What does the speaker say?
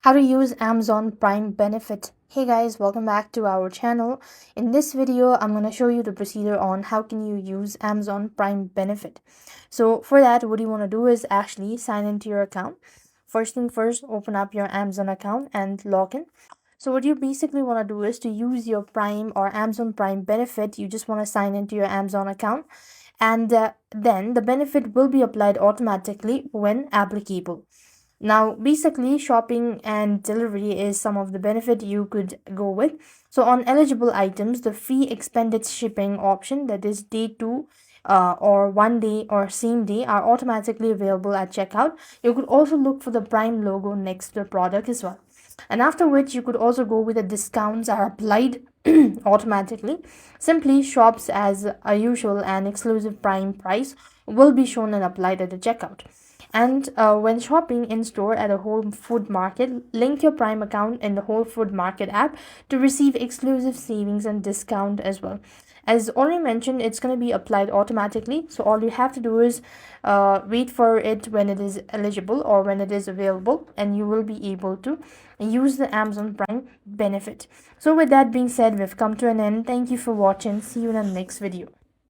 How to use Amazon Prime benefit. Hey guys, welcome back to our channel. In this video, I'm going to show you the procedure on how can you use Amazon Prime benefit. So for that, what you want to do is actually sign into your account. First thing first, open up your Amazon account and log in. So what you basically want to do is to use your Prime or Amazon Prime benefit, you just want to sign into your Amazon account, and then the benefit will be applied automatically when applicable. Now, basically, shopping and delivery is some of the benefit you could go with. So, on eligible items, the free expanded shipping option, that is day two, or 1 day or same day, are automatically available at checkout. You could also look for the Prime logo next to the product as well. And after which, you could also go with the discounts are applied automatically. Simply shops as a usual and exclusive Prime price will be shown and applied at the checkout. And when shopping in store at a Whole Food Market, link your Prime account in the Whole Food Market app to receive exclusive savings and discount as well. As already mentioned, it's going to be applied automatically. So all you have to do is wait for it when it is eligible or when it is available, and you will be able to use the Amazon Prime benefit. So with that being said, we've come to an end. Thank you for watching. See you in the next video.